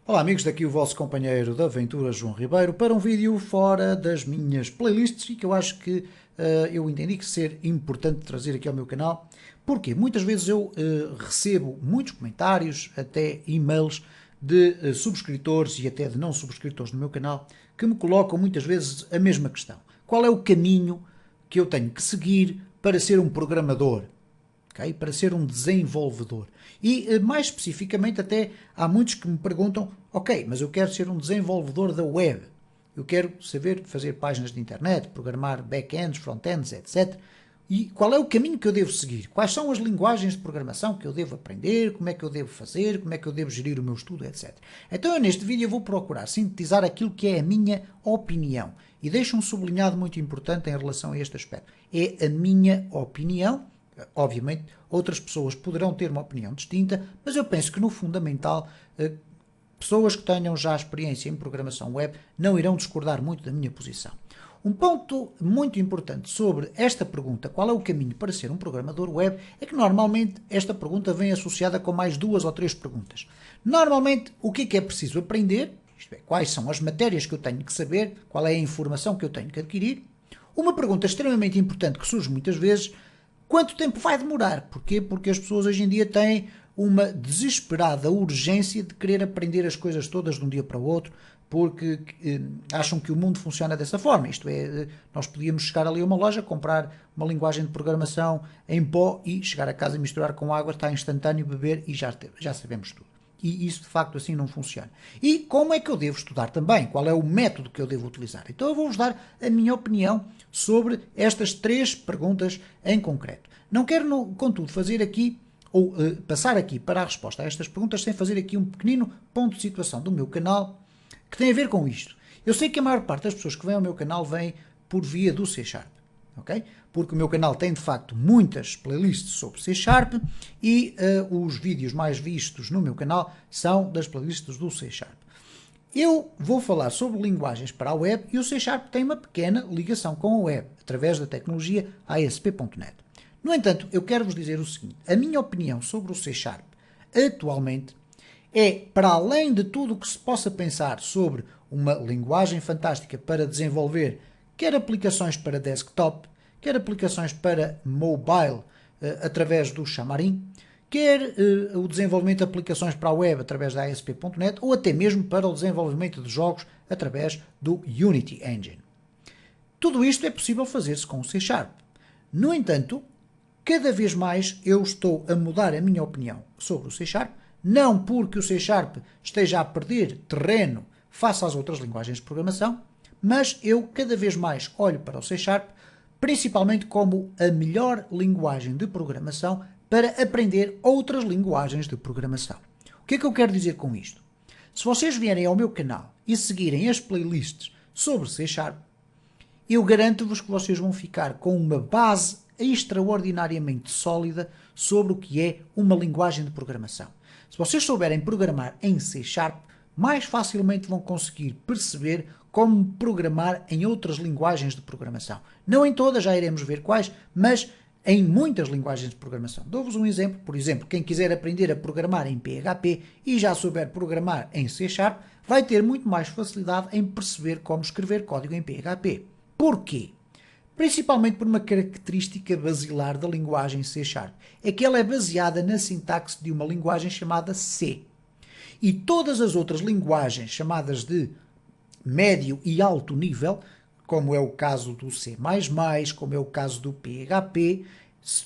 Olá amigos, daqui o vosso companheiro de aventura João Ribeiro para um vídeo fora das minhas playlists e que eu acho que eu entendi que ser importante trazer aqui ao meu canal. Porque muitas vezes eu recebo muitos comentários, até e-mails de subscritores e até de não subscritores no meu canal que me colocam muitas vezes a mesma questão. Qual é o caminho que eu tenho que seguir para ser um programador? Okay? Para ser um desenvolvedor. E mais especificamente até há muitos que me perguntam, ok, mas eu quero ser um desenvolvedor da web, eu quero saber fazer páginas de internet, programar back-ends, front-ends, etc. E qual é o caminho que eu devo seguir? Quais são as linguagens de programação que eu devo aprender? Como é que eu devo fazer? Como é que eu devo gerir o meu estudo, etc. Então eu neste vídeo vou procurar sintetizar aquilo que é a minha opinião. E deixo um sublinhado muito importante em relação a este aspecto. É a minha opinião. Obviamente, outras pessoas poderão ter uma opinião distinta, mas eu penso que no fundamental, pessoas que tenham já experiência em programação web não irão discordar muito da minha posição. Um ponto muito importante sobre esta pergunta, qual é o caminho para ser um programador web, é que normalmente esta pergunta vem associada com mais 2 ou 3 perguntas. Normalmente, o que é preciso aprender? Isto é, quais são as matérias que eu tenho que saber, qual é a informação que eu tenho que adquirir? Uma pergunta extremamente importante que surge muitas vezes: quanto tempo vai demorar? Porquê? Porque as pessoas hoje em dia têm uma desesperada urgência de querer aprender as coisas todas de um dia para o outro, porque acham que o mundo funciona dessa forma. Isto é, nós podíamos chegar ali a uma loja, comprar uma linguagem de programação em pó e chegar a casa e misturar com água, está instantâneo, beber e já sabemos tudo. E isso de facto assim não funciona. E como é que eu devo estudar também? Qual é o método que eu devo utilizar? Então eu vou-vos dar a minha opinião sobre estas 3 perguntas em concreto. Não quero, contudo, fazer aqui ou passar aqui para a resposta a estas perguntas sem fazer aqui um pequenino ponto de situação do meu canal que tem a ver com isto. Eu sei que a maior parte das pessoas que vêm ao meu canal vêm por via do C Sharp. Okay? Porque o meu canal tem de facto muitas playlists sobre C Sharp e os vídeos mais vistos no meu canal são das playlists do C Sharp. Eu vou falar sobre linguagens para a web e o C Sharp tem uma pequena ligação com a web, através da tecnologia ASP.NET. No entanto, eu quero vos dizer o seguinte: a minha opinião sobre o C Sharp atualmente é, para além de tudo o que se possa pensar sobre uma linguagem fantástica para desenvolver quer aplicações para desktop, quer aplicações para mobile através do Xamarin, quer o desenvolvimento de aplicações para a web através da ASP.NET ou até mesmo para o desenvolvimento de jogos através do Unity Engine. Tudo isto é possível fazer-se com o C Sharp. No entanto, cada vez mais eu estou a mudar a minha opinião sobre o C Sharp, não porque o C Sharp esteja a perder terreno face às outras linguagens de programação, mas eu cada vez mais olho para o C Sharp principalmente como a melhor linguagem de programação para aprender outras linguagens de programação. O que é que eu quero dizer com isto? Se vocês vierem ao meu canal e seguirem as playlists sobre C Sharp, eu garanto-vos que vocês vão ficar com uma base extraordinariamente sólida sobre o que é uma linguagem de programação. Se vocês souberem programar em C Sharp, mais facilmente vão conseguir perceber como programar em outras linguagens de programação. Não em todas, já iremos ver quais, mas em muitas linguagens de programação. Dou-vos um exemplo. Por exemplo, quem quiser aprender a programar em PHP e já souber programar em C Sharp, vai ter muito mais facilidade em perceber como escrever código em PHP. Porquê? Principalmente por uma característica basilar da linguagem C Sharp. É que ela é baseada na sintaxe de uma linguagem chamada C. E todas as outras linguagens chamadas de médio e alto nível, como é o caso do C++, como é o caso do PHP,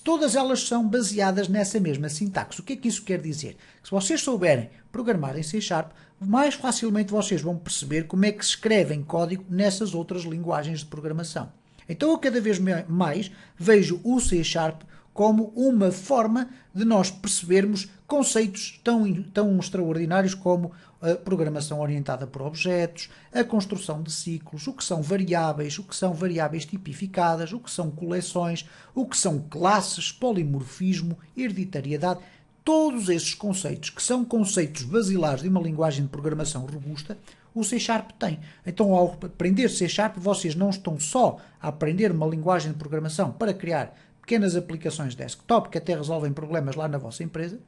todas elas são baseadas nessa mesma sintaxe. O que é que isso quer dizer? Que se vocês souberem programar em C Sharp, mais facilmente vocês vão perceber como é que se escreve em código nessas outras linguagens de programação. Então eu cada vez mais vejo o C Sharp como uma forma de nós percebermos conceitos tão extraordinários como a programação orientada por objetos, a construção de ciclos, o que são variáveis tipificadas, o que são coleções, o que são classes, polimorfismo, hereditariedade. Todos esses conceitos, que são conceitos basilares de uma linguagem de programação robusta, o C Sharp tem. Então, ao aprender C Sharp, vocês não estão só a aprender uma linguagem de programação para criar pequenas aplicações desktop que até resolvem problemas lá na vossa empresa,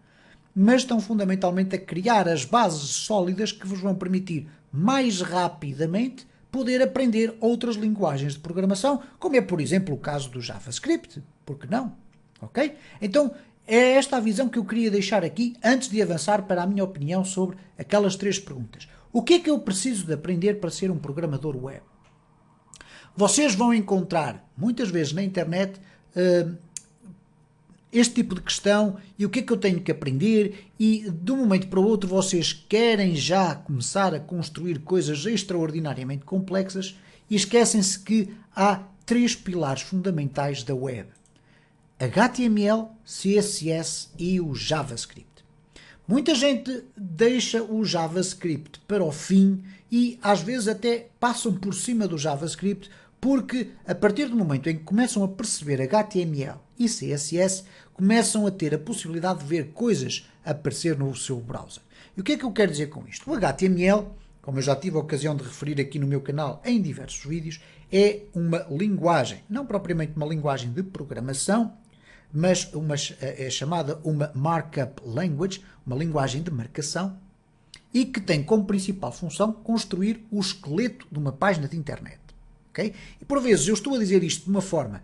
mas estão fundamentalmente a criar as bases sólidas que vos vão permitir mais rapidamente poder aprender outras linguagens de programação, como é, por exemplo, o caso do JavaScript. Por que não? Ok? Então, é esta a visão que eu queria deixar aqui antes de avançar para a minha opinião sobre aquelas 3 perguntas. O que é que eu preciso de aprender para ser um programador web? Vocês vão encontrar, muitas vezes na internet, este tipo de questão e o que é que eu tenho que aprender, e de um momento para o outro vocês querem já começar a construir coisas extraordinariamente complexas e esquecem-se que há 3 pilares fundamentais da web: HTML, CSS e o JavaScript. Muita gente deixa o JavaScript para o fim e às vezes até passam por cima do JavaScript, porque a partir do momento em que começam a perceber HTML e CSS, começam a ter a possibilidade de ver coisas aparecer no seu browser. E o que é que eu quero dizer com isto? O HTML, como eu já tive a ocasião de referir aqui no meu canal em diversos vídeos, é uma linguagem, não propriamente uma linguagem de programação, mas é chamada uma markup language, uma linguagem de marcação, e que tem como principal função construir o esqueleto de uma página de internet. Okay? E por vezes eu estou a dizer isto de uma forma,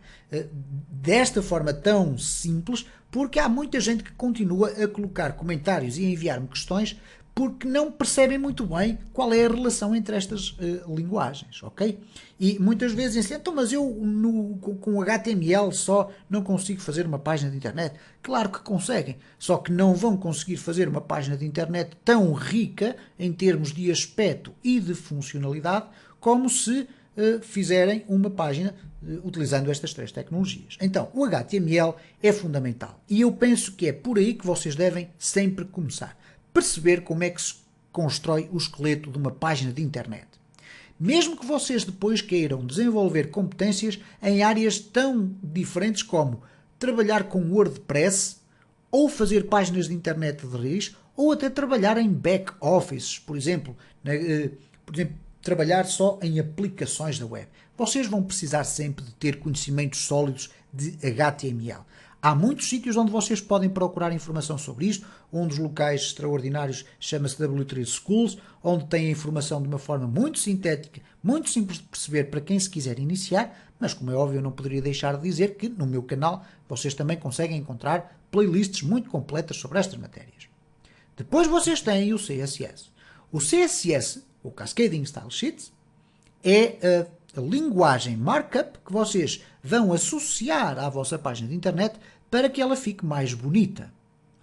desta forma tão simples, porque há muita gente que continua a colocar comentários e a enviar-me questões porque não percebem muito bem qual é a relação entre estas linguagens, ok? E muitas vezes dizem, então, mas eu com HTML só não consigo fazer uma página de internet. Claro que conseguem, só que não vão conseguir fazer uma página de internet tão rica em termos de aspecto e de funcionalidade como se fizerem uma página utilizando estas 3 tecnologias. Então, o HTML é fundamental e eu penso que é por aí que vocês devem sempre começar. Perceber como é que se constrói o esqueleto de uma página de internet. Mesmo que vocês depois queiram desenvolver competências em áreas tão diferentes como trabalhar com WordPress, ou fazer páginas de internet de raiz, ou até trabalhar em back-offices, por exemplo, trabalhar só em aplicações da web. Vocês vão precisar sempre de ter conhecimentos sólidos de HTML. Há muitos sítios onde vocês podem procurar informação sobre isto. Um dos locais extraordinários chama-se W3 Schools, onde tem a informação de uma forma muito sintética, muito simples de perceber para quem se quiser iniciar, mas como é óbvio eu não poderia deixar de dizer que no meu canal vocês também conseguem encontrar playlists muito completas sobre estas matérias. Depois vocês têm o CSS. O CSS, o Cascading Style Sheets, é a linguagem markup que vocês vão associar à vossa página de internet para que ela fique mais bonita,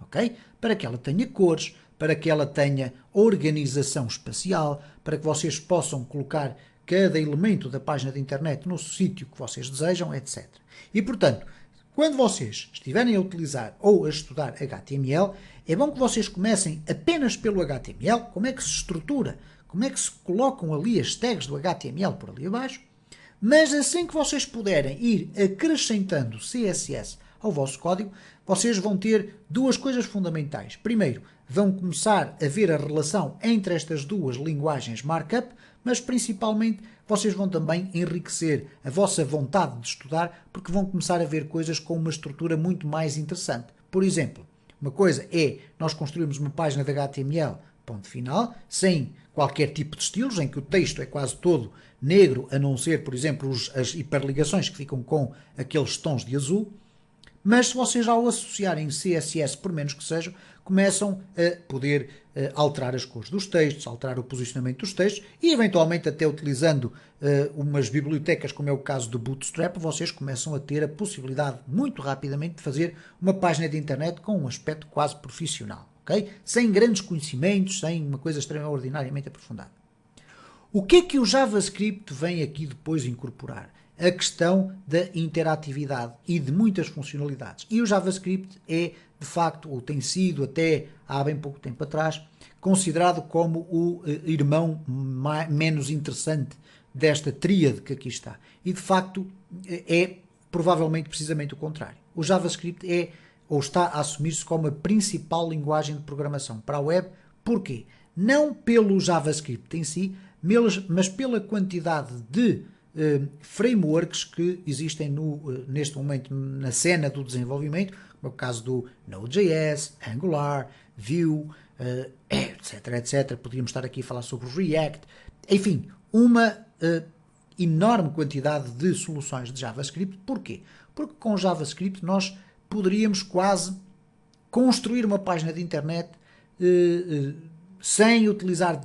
ok? Para que ela tenha cores, para que ela tenha organização espacial, para que vocês possam colocar cada elemento da página de internet no sítio que vocês desejam, etc. E, portanto, quando vocês estiverem a utilizar ou a estudar HTML, é bom que vocês comecem apenas pelo HTML, como é que se estrutura, como é que se colocam ali as tags do HTML por ali abaixo, mas assim que vocês puderem ir acrescentando CSS ao vosso código, vocês vão ter 2 coisas fundamentais. Primeiro, vão começar a ver a relação entre estas 2 linguagens markup, mas principalmente vocês vão também enriquecer a vossa vontade de estudar, porque vão começar a ver coisas com uma estrutura muito mais interessante. Por exemplo, uma coisa é nós construirmos uma página de HTML, ponto final, sem qualquer tipo de estilos, em que o texto é quase todo negro, a não ser, por exemplo, as hiperligações que ficam com aqueles tons de azul. Mas se vocês ao associarem CSS, por menos que sejam, começam a poder alterar as cores dos textos, alterar o posicionamento dos textos e eventualmente até utilizando umas bibliotecas, como é o caso do Bootstrap, vocês começam a ter a possibilidade muito rapidamente de fazer uma página de internet com um aspecto quase profissional, ok? Sem grandes conhecimentos, sem uma coisa extraordinariamente aprofundada. O que é que o JavaScript vem aqui depois incorporar? A questão da interatividade e de muitas funcionalidades. E o JavaScript é, de facto, ou tem sido até há bem pouco tempo atrás, considerado como o irmão menos interessante desta tríade que aqui está. E, de facto, é provavelmente precisamente o contrário. O JavaScript é, ou está a assumir-se como a principal linguagem de programação para a web. Porquê? Não pelo JavaScript em si, mas pela quantidade de frameworks que existem neste momento na cena do desenvolvimento, como é o caso do Node.js, Angular, Vue, etc, etc. Podíamos estar aqui a falar sobre o React. Enfim, uma enorme quantidade de soluções de JavaScript. Porquê? Porque com JavaScript nós poderíamos quase construir uma página de internet sem utilizar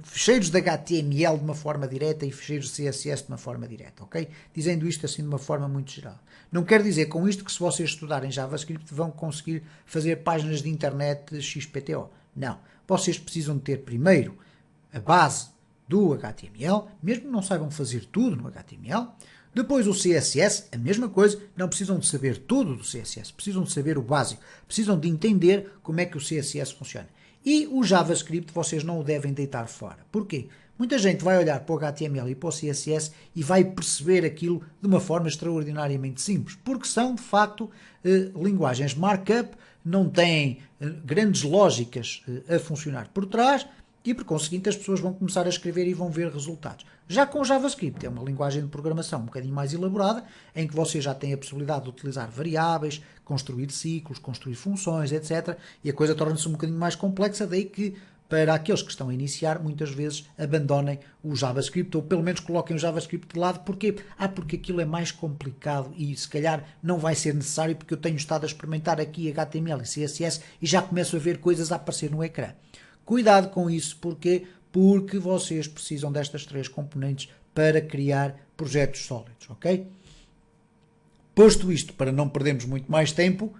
ficheiros de HTML de uma forma direta e ficheiros de CSS de uma forma direta, ok? Dizendo isto assim de uma forma muito geral. Não quer dizer com isto que se vocês estudarem JavaScript vão conseguir fazer páginas de internet XPTO. Não. Vocês precisam ter primeiro a base do HTML, mesmo que não saibam fazer tudo no HTML. Depois o CSS, a mesma coisa, não precisam de saber tudo do CSS, precisam de saber o básico, precisam de entender como é que o CSS funciona. E o JavaScript vocês não o devem deitar fora. Porquê? Muita gente vai olhar para o HTML e para o CSS e vai perceber aquilo de uma forma extraordinariamente simples, porque são, de facto, linguagens markup, não têm grandes lógicas a funcionar por trás, e por conseguinte as pessoas vão começar a escrever e vão ver resultados. Já com o JavaScript é uma linguagem de programação um bocadinho mais elaborada, em que você já tem a possibilidade de utilizar variáveis, construir ciclos, construir funções, etc. E a coisa torna-se um bocadinho mais complexa, daí que para aqueles que estão a iniciar, muitas vezes abandonem o JavaScript, ou pelo menos coloquem o JavaScript de lado. Porquê? Porque aquilo é mais complicado e se calhar não vai ser necessário, porque eu tenho estado a experimentar aqui HTML e CSS e já começo a ver coisas a aparecer no ecrã. Cuidado com isso, porquê? Porque vocês precisam destas três componentes para criar projetos sólidos, ok? Posto isto, para não perdermos muito mais tempo,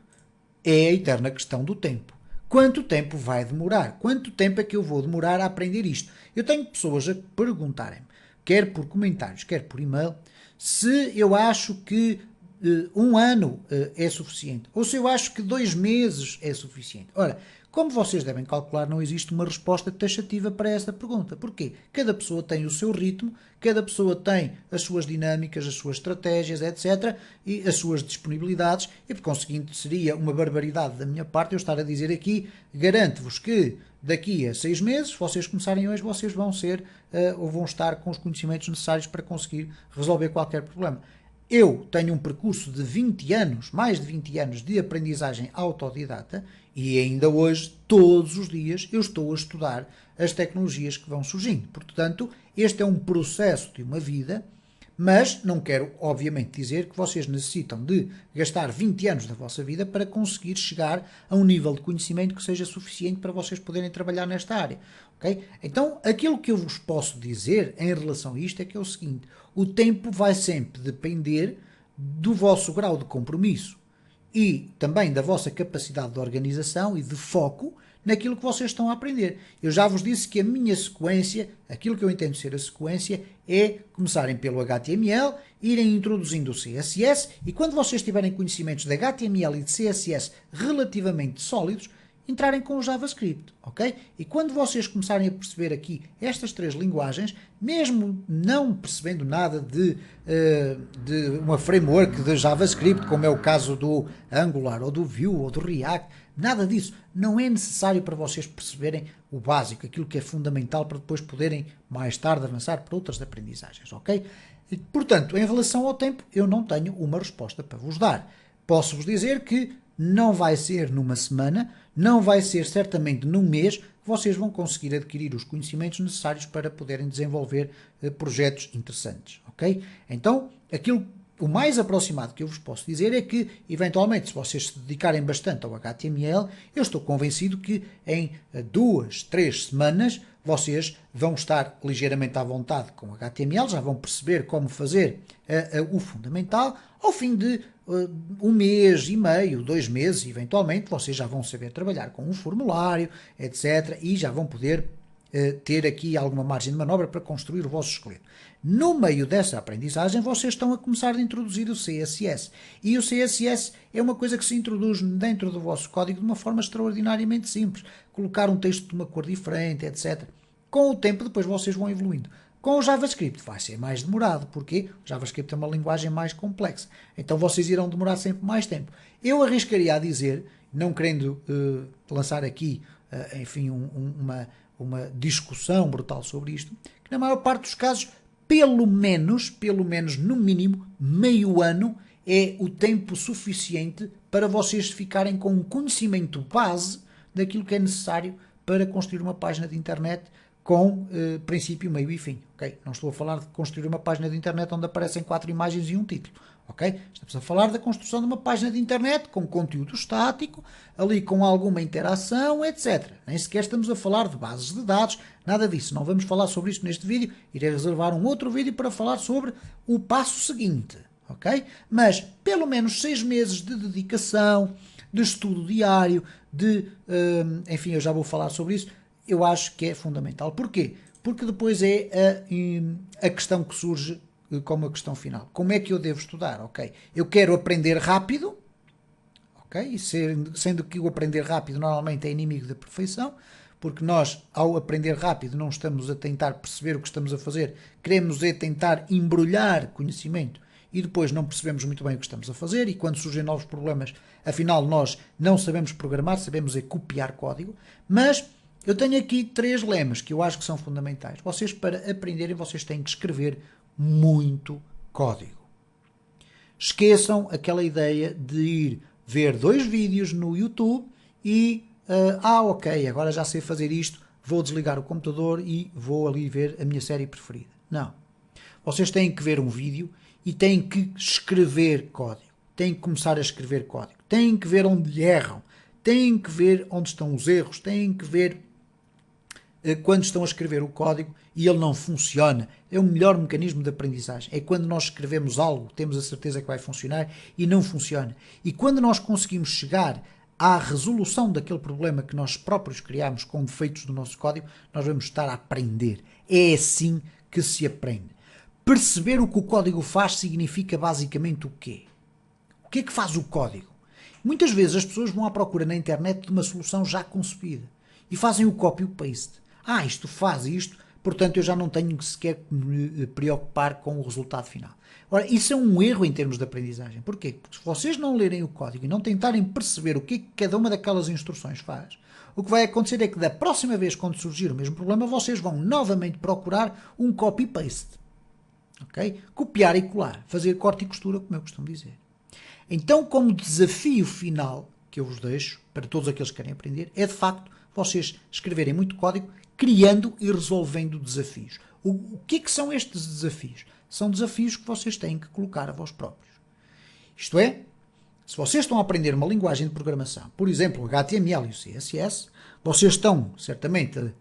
é a eterna questão do tempo. Quanto tempo vai demorar? Quanto tempo é que eu vou demorar a aprender isto? Eu tenho pessoas a perguntarem-me, quer por comentários, quer por e-mail, se eu acho que um ano é suficiente, ou se eu acho que 2 meses é suficiente. Ora, como vocês devem calcular, não existe uma resposta taxativa para esta pergunta. Porquê? Cada pessoa tem o seu ritmo, cada pessoa tem as suas dinâmicas, as suas estratégias, etc. e as suas disponibilidades, e por conseguinte seria uma barbaridade da minha parte eu estar a dizer aqui, garanto-vos que daqui a 6 meses, se vocês começarem hoje, vocês vão ser ou vão estar com os conhecimentos necessários para conseguir resolver qualquer problema. Eu tenho um percurso de 20 anos, mais de 20 anos de aprendizagem autodidata e ainda hoje, todos os dias, eu estou a estudar as tecnologias que vão surgindo. Portanto, este é um processo de uma vida, mas não quero, obviamente, dizer que vocês necessitam de gastar 20 anos da vossa vida para conseguir chegar a um nível de conhecimento que seja suficiente para vocês poderem trabalhar nesta área. Okay? Então, aquilo que eu vos posso dizer em relação a isto é que é o seguinte: o tempo vai sempre depender do vosso grau de compromisso e também da vossa capacidade de organização e de foco naquilo que vocês estão a aprender. Eu já vos disse que a minha sequência, aquilo que eu entendo ser a sequência, é começarem pelo HTML, irem introduzindo o CSS e quando vocês tiverem conhecimentos de HTML e de CSS relativamente sólidos, entrarem com o JavaScript, ok? E quando vocês começarem a perceber aqui estas três linguagens, mesmo não percebendo nada de uma framework de JavaScript, como é o caso do Angular, ou do Vue, ou do React, nada disso. Não é necessário para vocês perceberem o básico, aquilo que é fundamental para depois poderem, mais tarde, avançar para outras aprendizagens, ok? E, portanto, em relação ao tempo, eu não tenho uma resposta para vos dar. Posso-vos dizer que não vai ser numa semana, não vai ser certamente num mês que vocês vão conseguir adquirir os conhecimentos necessários para poderem desenvolver projetos interessantes, ok? Então, o mais aproximado que eu vos posso dizer é que, eventualmente, se vocês se dedicarem bastante ao HTML, eu estou convencido que em 2, 3 semanas vocês vão estar ligeiramente à vontade com HTML, já vão perceber como fazer o fundamental. Ao fim de 1 mês e meio, 2 meses, eventualmente, vocês já vão saber trabalhar com um formulário, etc. E já vão poder ter aqui alguma margem de manobra para construir o vosso esqueleto. No meio dessa aprendizagem, vocês estão a começar a introduzir o CSS. E o CSS é uma coisa que se introduz dentro do vosso código de uma forma extraordinariamente simples. Colocar um texto de uma cor diferente, etc. Com o tempo, depois vocês vão evoluindo. Com o JavaScript vai ser mais demorado, porque o JavaScript é uma linguagem mais complexa. Então vocês irão demorar sempre mais tempo. Eu arriscaria a dizer, não querendo lançar aqui, enfim, uma discussão brutal sobre isto, que na maior parte dos casos, pelo menos, no mínimo, meio ano é o tempo suficiente para vocês ficarem com um conhecimento base daquilo que é necessário para construir uma página de internet com princípio, meio e fim. Okay? Não estou a falar de construir uma página de internet onde aparecem 4 imagens e um título. Okay? Estamos a falar da construção de uma página de internet com conteúdo estático, ali com alguma interação, etc. Nem sequer estamos a falar de bases de dados, nada disso. Não vamos falar sobre isto neste vídeo. Irei reservar um outro vídeo para falar sobre o passo seguinte. Okay? Mas pelo menos 6 meses de dedicação, de estudo diário, enfim, eu já vou falar sobre isso, eu acho que é fundamental. Porquê? Porque depois é a questão que surge como a questão final. Como é que eu devo estudar? Ok, eu quero aprender rápido, ok? E sendo que o aprender rápido normalmente é inimigo da perfeição, porque nós, ao aprender rápido, não estamos a tentar perceber o que estamos a fazer, queremos é tentar embrulhar conhecimento e depois não percebemos muito bem o que estamos a fazer, e quando surgem novos problemas, afinal nós não sabemos programar, sabemos é copiar código. Mas eu tenho aqui 3 lemas que eu acho que são fundamentais. Vocês, para aprenderem, vocês têm que escrever muito código. Esqueçam aquela ideia de ir ver 2 vídeos no YouTube e ok, agora já sei fazer isto, vou desligar o computador e vou ali ver a minha série preferida. Não. Vocês têm que ver um vídeo e têm que escrever código. Têm que começar a escrever código. Têm que ver onde erram. Têm que ver onde estão os erros. Têm que ver quando estão a escrever o código e ele não funciona. É o melhor mecanismo de aprendizagem. É quando nós escrevemos algo, temos a certeza que vai funcionar e não funciona. E quando nós conseguimos chegar à resolução daquele problema que nós próprios criamos com defeitos do nosso código, nós vamos estar a aprender. É assim que se aprende. Perceber o que o código faz significa basicamente o quê? O que é que faz o código? Muitas vezes as pessoas vão à procura na internet de uma solução já concebida e fazem o copy e o paste. Isto faz isto, portanto eu já não tenho sequer que me preocupar com o resultado final. Ora, isso é um erro em termos de aprendizagem. Porquê? Porque se vocês não lerem o código e não tentarem perceber o que é que cada uma daquelas instruções faz, o que vai acontecer é que da próxima vez quando surgir o mesmo problema, vocês vão novamente procurar um copy e paste. Okay? Copiar e colar, fazer corte e costura, como eu costumo dizer. Então, como desafio final que eu vos deixo, para todos aqueles que querem aprender, é de facto vocês escreverem muito código, criando e resolvendo desafios. O que é que são estes desafios? São desafios que vocês têm que colocar a vós próprios. Isto é, se vocês estão a aprender uma linguagem de programação, por exemplo, o HTML e o CSS, vocês estão certamente a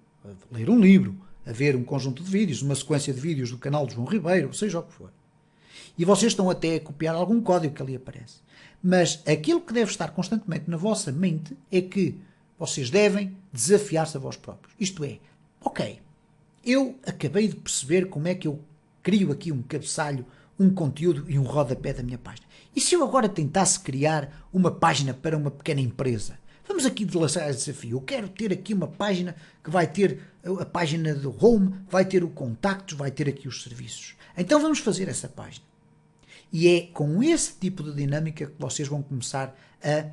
ler um livro, a ver um conjunto de vídeos, uma sequência de vídeos do canal de João Ribeiro, seja o que for. E vocês estão até a copiar algum código que ali aparece. Mas aquilo que deve estar constantemente na vossa mente é que vocês devem desafiar-se a vós próprios. Isto é, ok, eu acabei de perceber como é que eu crio aqui um cabeçalho, um conteúdo e um rodapé da minha página. E se eu agora tentasse criar uma página para uma pequena empresa? Vamos aqui deslaçar esse desafio. Eu quero ter aqui uma página que vai ter a página do home, vai ter o contactos, vai ter aqui os serviços. Então vamos fazer essa página. E é com esse tipo de dinâmica que vocês vão começar a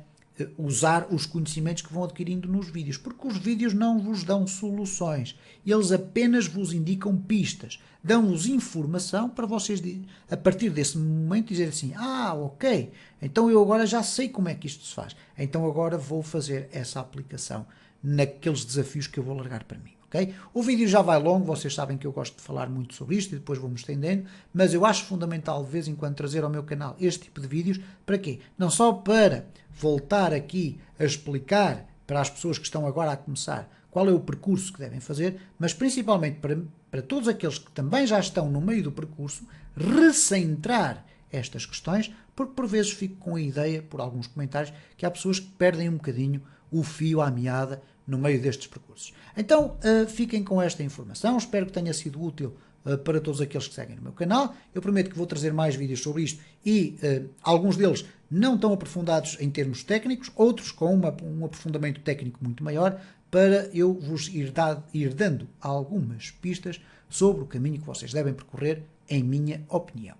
usar os conhecimentos que vão adquirindo nos vídeos, porque os vídeos não vos dão soluções, eles apenas vos indicam pistas, dão-vos informação para vocês, a partir desse momento, dizer assim, ok, então eu agora já sei como é que isto se faz, então agora vou fazer essa aplicação naqueles desafios que eu vou largar para mim. Okay? O vídeo já vai longo, vocês sabem que eu gosto de falar muito sobre isto e depois vou-me estendendo, mas eu acho fundamental de vez em quando trazer ao meu canal este tipo de vídeos. Para quê? Não só para voltar aqui a explicar para as pessoas que estão agora a começar qual é o percurso que devem fazer, mas principalmente para todos aqueles que também já estão no meio do percurso, recentrar estas questões, porque por vezes fico com a ideia, por alguns comentários, que há pessoas que perdem um bocadinho o fio à meada no meio destes percursos. Então, fiquem com esta informação, espero que tenha sido útil para todos aqueles que seguem no meu canal. Eu prometo que vou trazer mais vídeos sobre isto e alguns deles não tão aprofundados em termos técnicos, outros com um aprofundamento técnico muito maior, para eu vos ir dando algumas pistas sobre o caminho que vocês devem percorrer, em minha opinião.